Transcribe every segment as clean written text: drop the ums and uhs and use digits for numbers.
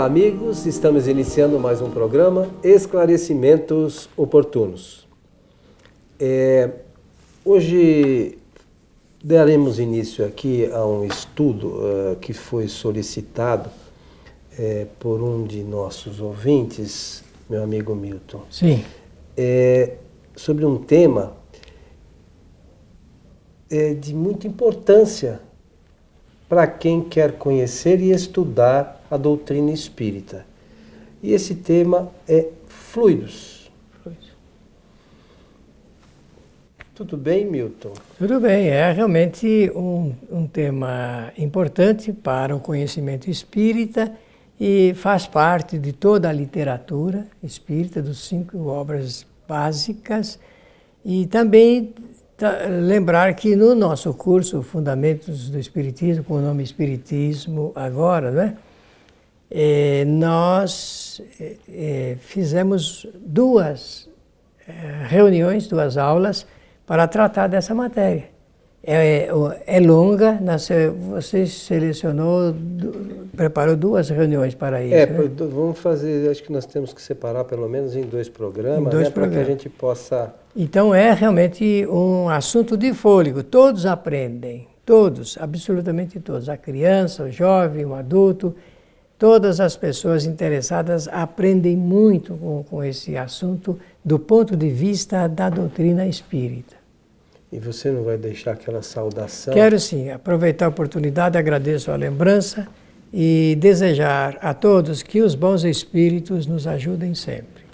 Olá, amigos. Estamos iniciando mais um programa Esclarecimentos Oportunos. Hoje daremos início aqui a um estudo que foi solicitado por um de nossos ouvintes, meu amigo Milton. Sim. Sobre um tema de muita importância para quem quer conhecer e estudar a doutrina espírita. E esse tema é fluidos. Tudo bem, Milton? Tudo bem, é realmente um tema importante para o conhecimento espírita e faz parte de toda a literatura espírita, dos 5 obras básicas, e também lembrar que no nosso curso Fundamentos do Espiritismo, com o nome Espiritismo agora, né? Nós fizemos 2 reuniões, 2 aulas para tratar dessa matéria. É longa, você selecionou, preparou 2 reuniões para isso. Né? Vamos fazer, acho que nós temos que separar pelo menos em 2 programas, para que a gente possa... Então é realmente um assunto de fôlego, todos aprendem, todos, absolutamente todos, a criança, o jovem, o adulto, todas as pessoas interessadas aprendem muito com esse assunto do ponto de vista da doutrina espírita. E você não vai deixar aquela saudação? Quero sim, aproveitar a oportunidade, agradeço a lembrança e desejar a todos que os bons espíritos nos ajudem sempre.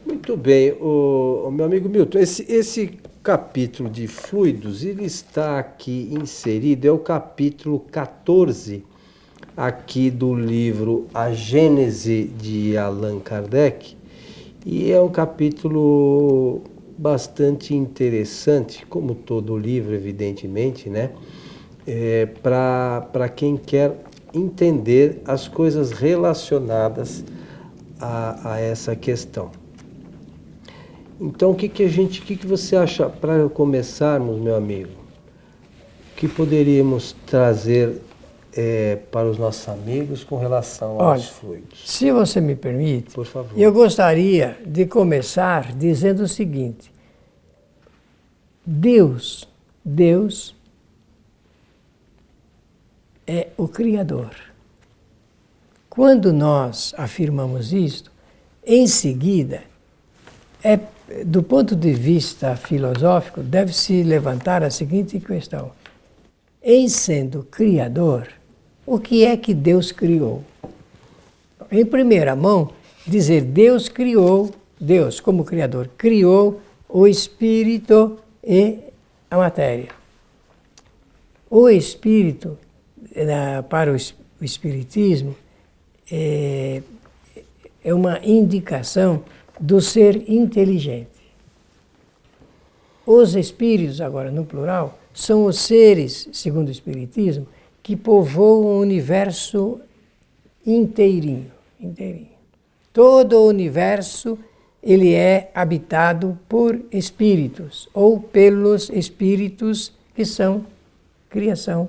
Muito bem, o meu amigo Milton, esse capítulo de fluidos, ele está aqui inserido, é o capítulo 14 aqui do livro A Gênese de Allan Kardec, e é um capítulo bastante interessante, como todo livro, evidentemente, né? Para quem quer entender as coisas relacionadas a essa questão. Então, o que você acha, para começarmos, meu amigo, que poderíamos trazer para os nossos amigos com relação aos fluidos? Se você me permite, por favor, eu gostaria de começar dizendo o seguinte: Deus é o Criador. Quando nós afirmamos isto, em seguida, do ponto de vista filosófico, deve-se levantar a seguinte questão: em sendo Criador, o que é que Deus criou? Em primeira mão, dizer Deus criou, Deus como Criador, criou o Espírito e a matéria. O Espírito, para o Espiritismo, é uma indicação do ser inteligente. Os espíritos, agora no plural, são os seres, segundo o Espiritismo, que povoam o universo inteirinho. Todo o universo ele é habitado por espíritos, ou pelos espíritos que são criação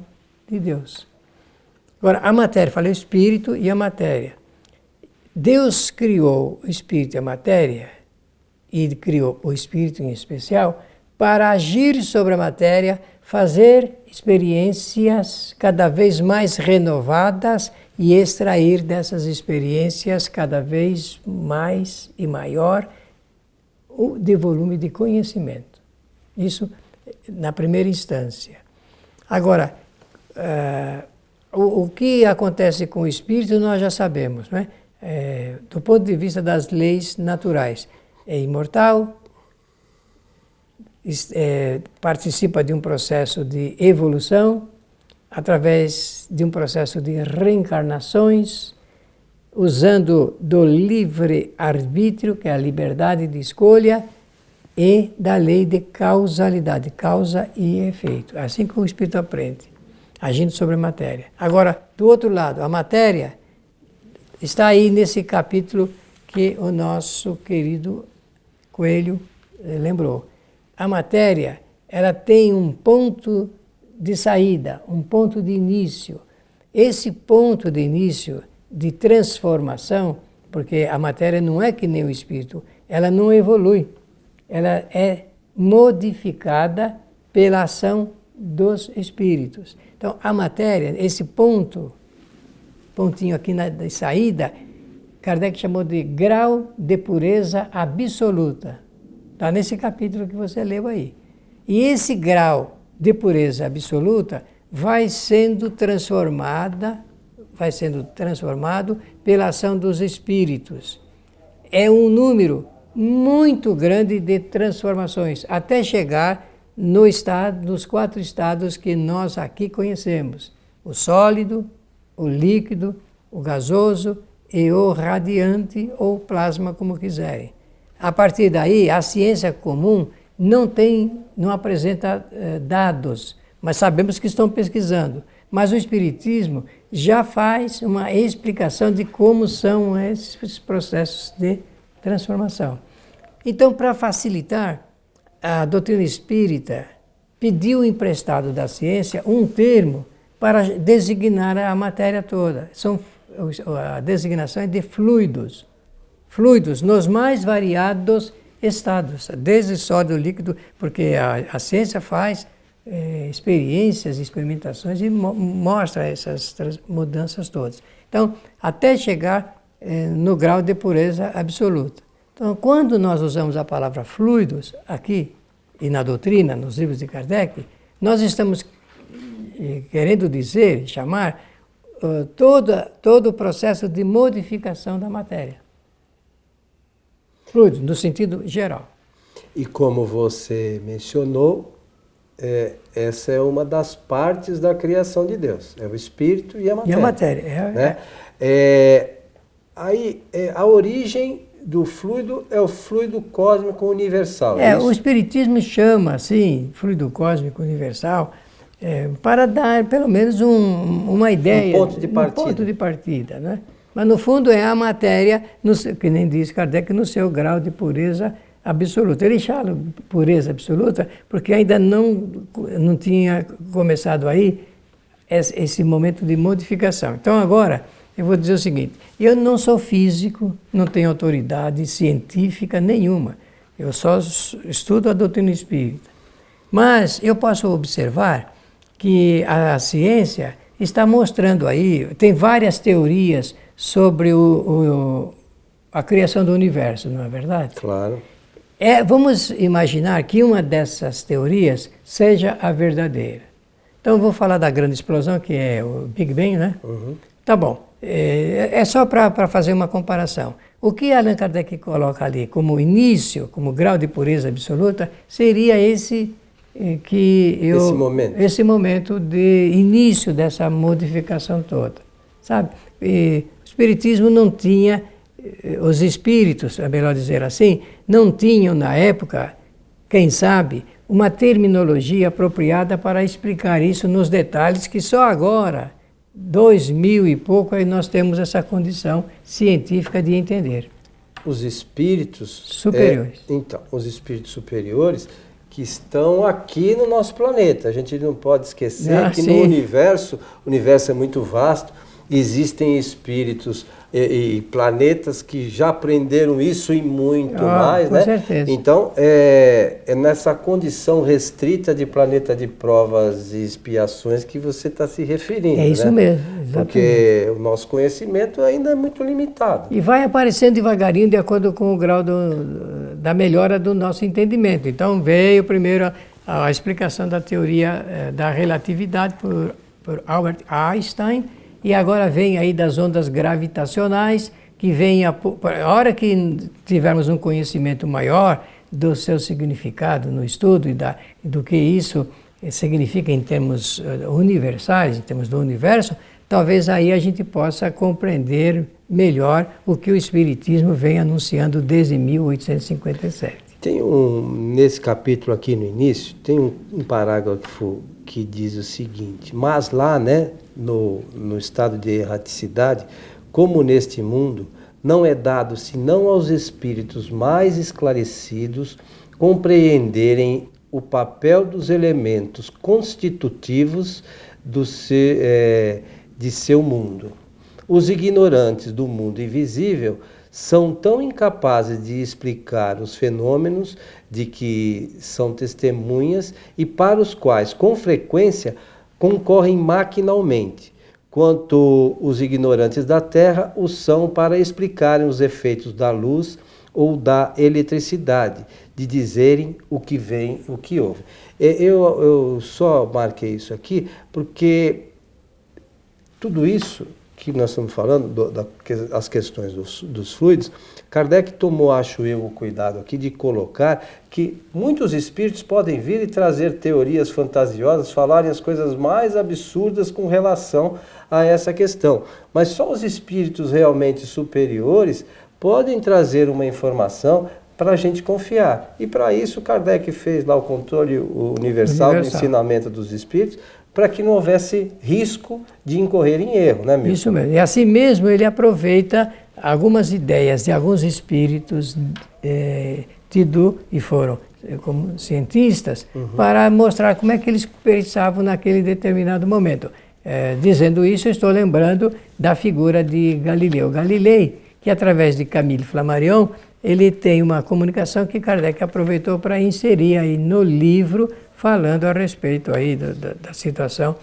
de Deus. Agora, a matéria, falei o espírito e a matéria. Deus criou o espírito e a matéria, e criou o espírito em especial, para agir sobre a matéria, fazer experiências cada vez mais renovadas e extrair dessas experiências cada vez mais e maior de volume de conhecimento. Isso na primeira instância. Agora, o que acontece com o espírito nós já sabemos, não é? Do ponto de vista das leis naturais. É imortal, participa de um processo de evolução, através de um processo de reencarnações, usando do livre-arbítrio, que é a liberdade de escolha, e da lei de causalidade, causa e efeito. Assim que o espírito aprende, agindo sobre a matéria. Agora, do outro lado, a matéria está aí nesse capítulo que o nosso querido Coelho lembrou. A matéria, ela tem um ponto de saída, um ponto de início. Esse ponto de início de transformação, porque a matéria não é que nem o espírito, ela não evolui, ela é modificada pela ação dos espíritos. Então, a matéria, esse pontinho aqui de saída, Kardec chamou de grau de pureza absoluta. Está nesse capítulo que você leu aí. E esse grau de pureza absoluta vai sendo transformado pela ação dos espíritos. É um número muito grande de transformações, até chegar nos 4 estados que nós aqui conhecemos: o sólido, o líquido, o gasoso e o radiante ou plasma, como quiserem. A partir daí, a ciência comum não apresenta dados, mas sabemos que estão pesquisando. Mas o Espiritismo já faz uma explicação de como são esses processos de transformação. Então, para facilitar, a doutrina espírita pediu emprestado da ciência um termo para designar a matéria toda. A designação é de fluidos. Fluidos nos mais variados estados, desde sólido, líquido, porque a ciência faz experiências, experimentações e mostra essas mudanças todas. Então, até chegar no grau de pureza absoluta. Então, quando nós usamos a palavra fluidos aqui e na doutrina, nos livros de Kardec, nós estamos querendo dizer, chamar todo o processo de modificação da matéria. Fluidos, no sentido geral. E como você mencionou, essa é uma das partes da criação de Deus. É o Espírito e a matéria. E a matéria. Né? A origem do fluido é o fluido cósmico universal. O Espiritismo chama, assim, fluido cósmico universal, para dar pelo menos uma ideia. Um ponto de partida. Um ponto de partida, né? Mas no fundo é a matéria, que nem diz Kardec, no seu grau de pureza absoluta. Ele chama pureza absoluta porque ainda não tinha começado aí esse momento de modificação. Então agora eu vou dizer o seguinte: eu não sou físico, não tenho autoridade científica nenhuma. Eu só estudo a doutrina espírita. Mas eu posso observar que a ciência está mostrando aí, tem várias teorias sobre a criação do universo, não é verdade? Claro. Vamos imaginar que uma dessas teorias seja a verdadeira. Então eu vou falar da grande explosão, que é o Big Bang, né? Uhum. Tá bom. É só para fazer uma comparação. O que Allan Kardec coloca ali como início, como grau de pureza absoluta, seria esse momento de início dessa modificação toda, sabe? O Espiritismo não tinha, os espíritos, é melhor dizer assim, não tinham na época, quem sabe, uma terminologia apropriada para explicar isso nos detalhes que só agora, 2000 e pouco, aí nós temos essa condição científica de entender. Os espíritos superiores. Os espíritos superiores que estão aqui no nosso planeta. A gente não pode esquecer que no universo, o universo é muito vasto, existem espíritos e planetas que já aprenderam isso e muito mais, com né? certeza. Então, é nessa condição restrita de planeta de provas e expiações que você está se referindo, É isso né? mesmo, exatamente. Porque o nosso conhecimento ainda é muito limitado. E vai aparecendo devagarinho de acordo com o grau da melhora do nosso entendimento. Então veio primeiro a explicação da teoria da relatividade por Albert Einstein, e agora vem aí das ondas gravitacionais, que vem a hora que tivermos um conhecimento maior do seu significado no estudo e do que isso significa em termos universais, em termos do universo, talvez aí a gente possa compreender melhor o que o Espiritismo vem anunciando desde 1857. Nesse capítulo aqui no início, tem um parágrafo que diz o seguinte: mas lá, né, no estado de erraticidade, como neste mundo, não é dado senão aos espíritos mais esclarecidos compreenderem o papel dos elementos constitutivos de seu mundo. os ignorantes do mundo invisível são tão incapazes de explicar os fenômenos de que são testemunhas e para os quais, com frequência, concorrem maquinalmente, quanto os ignorantes da Terra o são para explicarem os efeitos da luz ou da eletricidade, de dizerem o que vem, o que houve. Eu só marquei isso aqui porque tudo isso que nós estamos falando, as questões dos fluidos, Kardec tomou, acho eu, o cuidado aqui de colocar que muitos espíritos podem vir e trazer teorias fantasiosas, falarem as coisas mais absurdas com relação a essa questão. Mas só os espíritos realmente superiores podem trazer uma informação para a gente confiar. E para isso Kardec fez lá o controle universal do ensinamento dos espíritos, para que não houvesse risco de incorrer em erro, né, Milton? Isso mesmo. E assim mesmo ele aproveita algumas ideias de alguns espíritos tidos e foram como cientistas para mostrar como é que eles pensavam naquele determinado momento. Dizendo isso, eu estou lembrando da figura de Galileu Galilei, que através de Camille Flammarion, ele tem uma comunicação que Kardec aproveitou para inserir aí no livro, falando a respeito aí da situação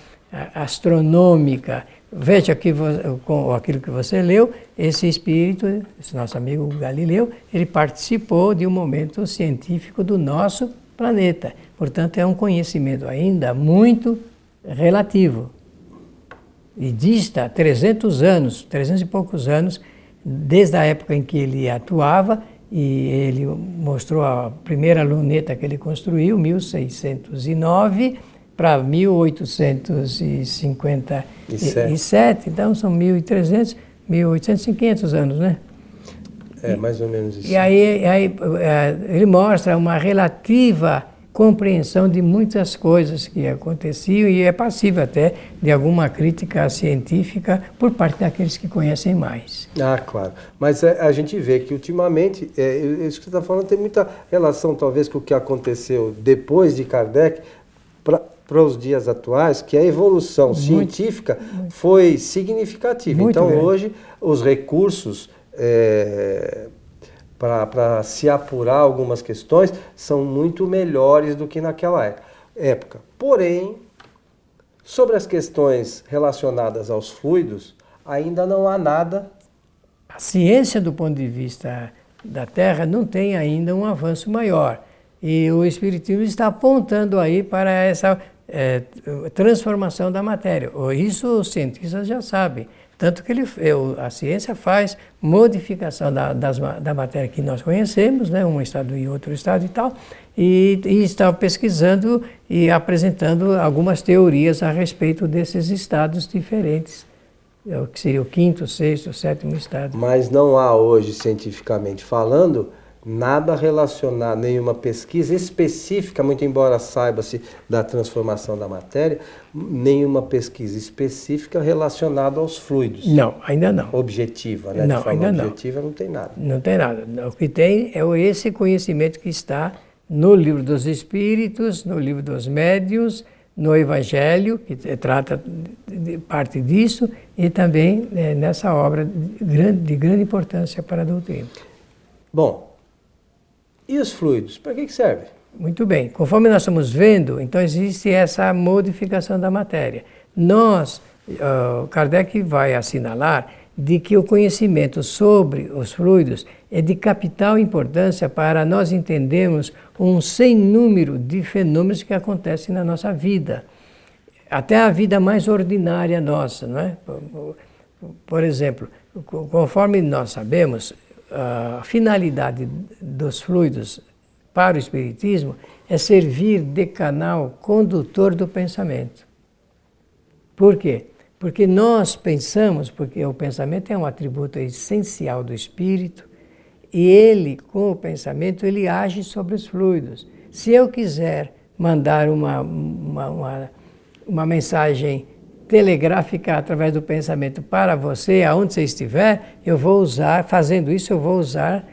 astronômica. Veja aqui, com aquilo que você leu, esse espírito, esse nosso amigo Galileu, ele participou de um momento científico do nosso planeta. Portanto, é um conhecimento ainda muito relativo. E dista 300 anos, 300 e poucos anos, desde a época em que ele atuava, e ele mostrou a primeira luneta que ele construiu, 1609 para 1857, então são 1.300, 1.800 e 500 anos, né? Mais ou menos isso. E aí ele mostra uma relativa compreensão de muitas coisas que aconteciam e é passível até de alguma crítica científica por parte daqueles que conhecem mais. Ah, claro. Mas a gente vê que ultimamente, isso que você está falando tem muita relação talvez com o que aconteceu depois de Kardec para os dias atuais, que a evolução científica foi significativa. Então hoje os recursos para se apurar algumas questões são muito melhores do que naquela época. Porém, sobre as questões relacionadas aos fluidos, ainda não há nada. A ciência, do ponto de vista da Terra, não tem ainda um avanço maior. E o Espiritismo está apontando aí para essa transformação da matéria. Isso os cientistas já sabem. Tanto que a ciência faz modificação da matéria que nós conhecemos, né, um estado e outro estado e tal, e está pesquisando e apresentando algumas teorias a respeito desses estados diferentes, o que seria o quinto, sexto, sétimo estado. Mas não há hoje, cientificamente falando, nada relacionado, nenhuma pesquisa específica, muito embora saiba-se da transformação da matéria, nenhuma pesquisa específica relacionada aos fluidos. Não, ainda não. Objetiva, né? Não, de forma ainda objetiva não tem nada. Não tem nada. O que tem é esse conhecimento que está no Livro dos Espíritos, no Livro dos Médiuns, no Evangelho, que trata de parte disso, e também nessa obra de grande importância para a doutrina. Bom, e os fluidos, para que servem? Muito bem. Conforme nós estamos vendo, então existe essa modificação da matéria. Kardec vai assinalar de que o conhecimento sobre os fluidos é de capital importância para nós entendermos um sem número de fenômenos que acontecem na nossa vida. Até a vida mais ordinária nossa, não é? Por exemplo, conforme nós sabemos, a finalidade dos fluidos para o Espiritismo é servir de canal condutor do pensamento. Por quê? Porque nós pensamos, porque o pensamento é um atributo essencial do Espírito, e ele, com o pensamento, ele age sobre os fluidos. Se eu quiser mandar uma mensagem telegráfica através do pensamento para você, aonde você estiver, eu vou usar, fazendo isso, eu vou usar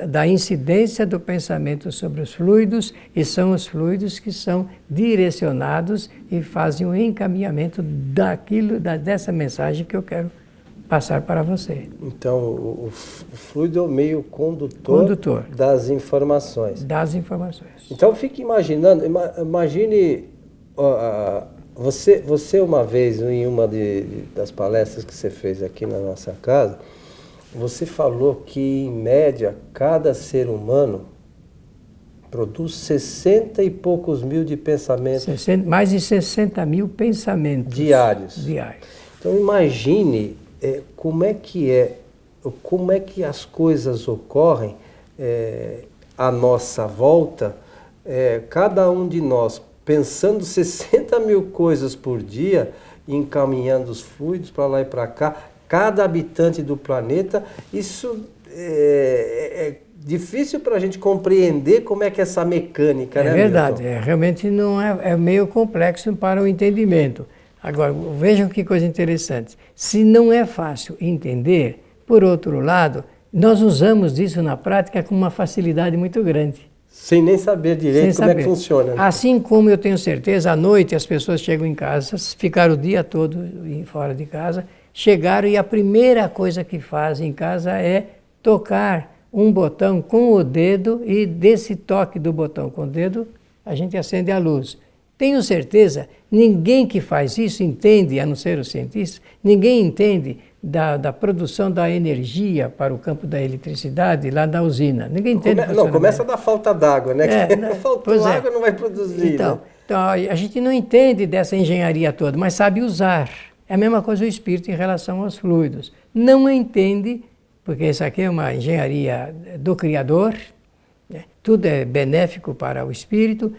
da incidência do pensamento sobre os fluidos, e são os fluidos que são direcionados e fazem um encaminhamento dessa mensagem que eu quero passar para você. Então, o fluido é o meio condutor das informações. Das informações. Então, fique imaginando, imagine, você uma vez, em uma das palestras que você fez aqui na nossa casa, você falou que, em média, cada ser humano produz 60 e poucos mil de pensamentos. Mais de 60 mil pensamentos. Diários. Então imagine como é que as coisas ocorrem à nossa volta, cada um de nós pensando 60 mil coisas por dia, encaminhando os fluidos para lá e para cá, cada habitante do planeta. Isso é difícil para a gente compreender como é que é essa mecânica, né? É verdade, realmente não é meio complexo para o entendimento. Agora, vejam que coisa interessante. Se não é fácil entender, por outro lado, nós usamos disso na prática com uma facilidade muito grande. Sem nem saber direito como é que funciona. Né? Assim como eu tenho certeza, à noite as pessoas chegam em casa, ficaram o dia todo fora de casa, chegaram e a primeira coisa que fazem em casa é tocar um botão com o dedo e desse toque do botão com o dedo a gente acende a luz. Tenho certeza, ninguém que faz isso entende, a não ser os cientistas, ninguém entende da produção da energia para o campo da eletricidade lá da usina. Ninguém entende. Não, começa da falta d'água, né? Faltou água, não vai produzir. Então, né? Então, a gente não entende dessa engenharia toda, mas sabe usar. É a mesma coisa o espírito em relação aos fluidos. Não entende, porque isso aqui é uma engenharia do Criador, né? Tudo é benéfico para o espírito,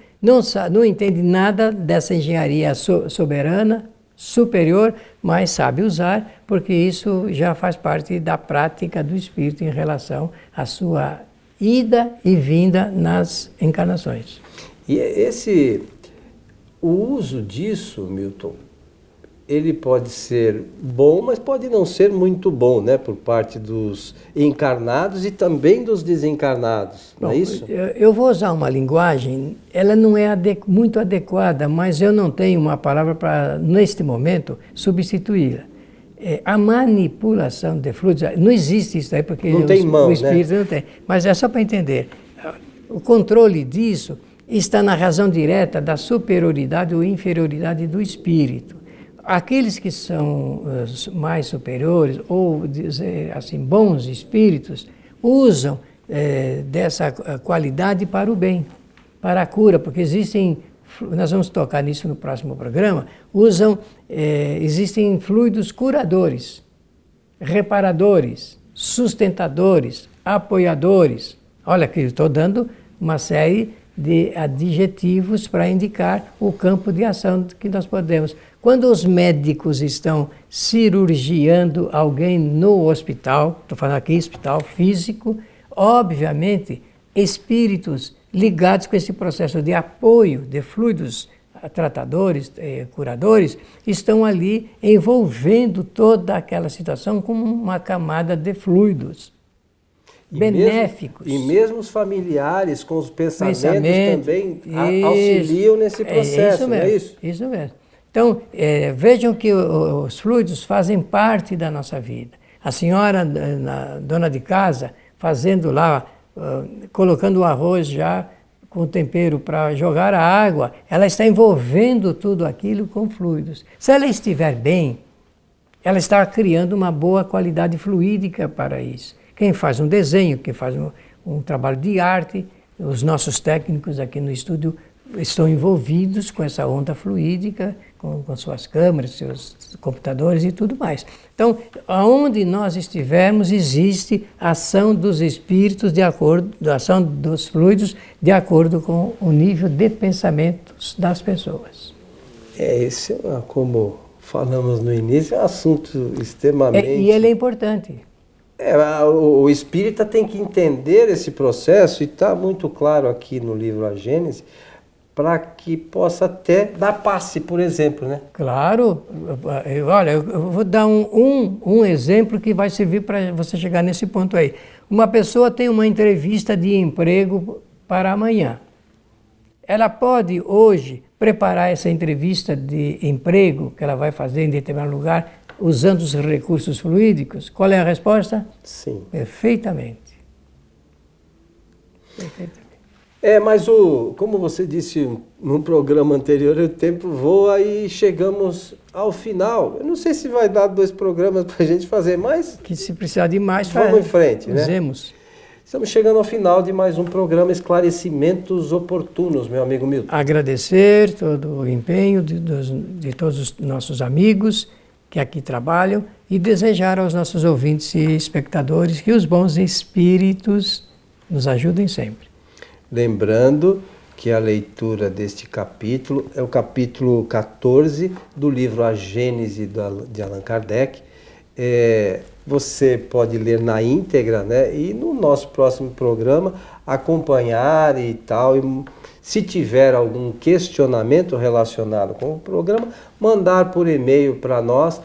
não entende nada dessa engenharia soberana, superior, mas sabe usar, porque isso já faz parte da prática do espírito em relação à sua ida e vinda nas encarnações. E o uso disso, Milton, ele pode ser bom, mas pode não ser muito bom, né, por parte dos encarnados e também dos desencarnados, não é isso? Eu vou usar uma linguagem, ela não é muito adequada, mas eu não tenho uma palavra para, neste momento, substituí-la. A manipulação de fluidos, não existe isso aí, porque não tem mão, o espírito, né? Não tem. Mas é só para entender. O controle disso está na razão direta da superioridade ou inferioridade do espírito. Aqueles que são mais superiores, ou dizer assim, bons espíritos, usam dessa qualidade para o bem, para a cura, porque nós vamos tocar nisso no próximo programa, existem fluidos curadores, reparadores, sustentadores, apoiadores. Olha que eu estou dando uma série de adjetivos para indicar o campo de ação que nós podemos. Quando os médicos estão cirurgiando alguém no hospital, estou falando aqui hospital físico, obviamente espíritos ligados com esse processo de apoio de fluidos tratadores, curadores, estão ali envolvendo toda aquela situação com uma camada de fluidos benéficos. E mesmo os familiares com os pensamentos também auxiliam nesse processo, não é isso? Isso mesmo. Então, vejam que os fluidos fazem parte da nossa vida. A senhora, dona de casa, fazendo lá, colocando o arroz já com tempero para jogar a água, ela está envolvendo tudo aquilo com fluidos. Se ela estiver bem, ela está criando uma boa qualidade fluídica para isso. Quem faz um desenho, quem faz um trabalho de arte, os nossos técnicos aqui no estúdio estão envolvidos com essa onda fluídica, com suas câmeras, seus computadores e tudo mais. Então, aonde nós estivermos, existe ação dos espíritos ação dos fluidos de acordo com o nível de pensamentos das pessoas. Esse, como falamos no início, é um assunto extremamente... E ele é importante. O espírita tem que entender esse processo, e está muito claro aqui no livro A Gênese, para que possa até dar passe, por exemplo, né? Claro. Olha, eu vou dar um exemplo que vai servir para você chegar nesse ponto aí. Uma pessoa tem uma entrevista de emprego para amanhã. Ela pode hoje preparar essa entrevista de emprego que ela vai fazer em determinado lugar usando os recursos fluídicos? Qual é a resposta? Sim. Perfeitamente. Perfeitamente. Mas como você disse no programa anterior, o tempo voa e chegamos ao final. Eu não sei se vai dar 2 programas para a gente fazer, mas Que se precisar de mais, vamos em frente, né? usemos. Estamos chegando ao final de mais um programa Esclarecimentos Oportunos, meu amigo Milton. Agradecer todo o empenho de todos os nossos amigos que aqui trabalham e desejar aos nossos ouvintes e espectadores que os bons espíritos nos ajudem sempre. Lembrando que a leitura deste capítulo é o capítulo 14 do livro A Gênese de Allan Kardec. Você pode ler na íntegra, né? E no nosso próximo programa acompanhar e tal. E se tiver algum questionamento relacionado com o programa, mandar por e-mail para nós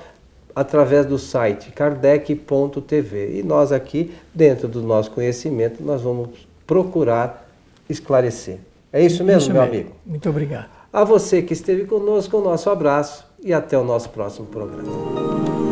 através do site kardec.tv. E nós aqui, dentro do nosso conhecimento, nós vamos procurar esclarecer. É isso mesmo, meu amigo? Muito obrigado. A você que esteve conosco, o nosso abraço e até o nosso próximo programa.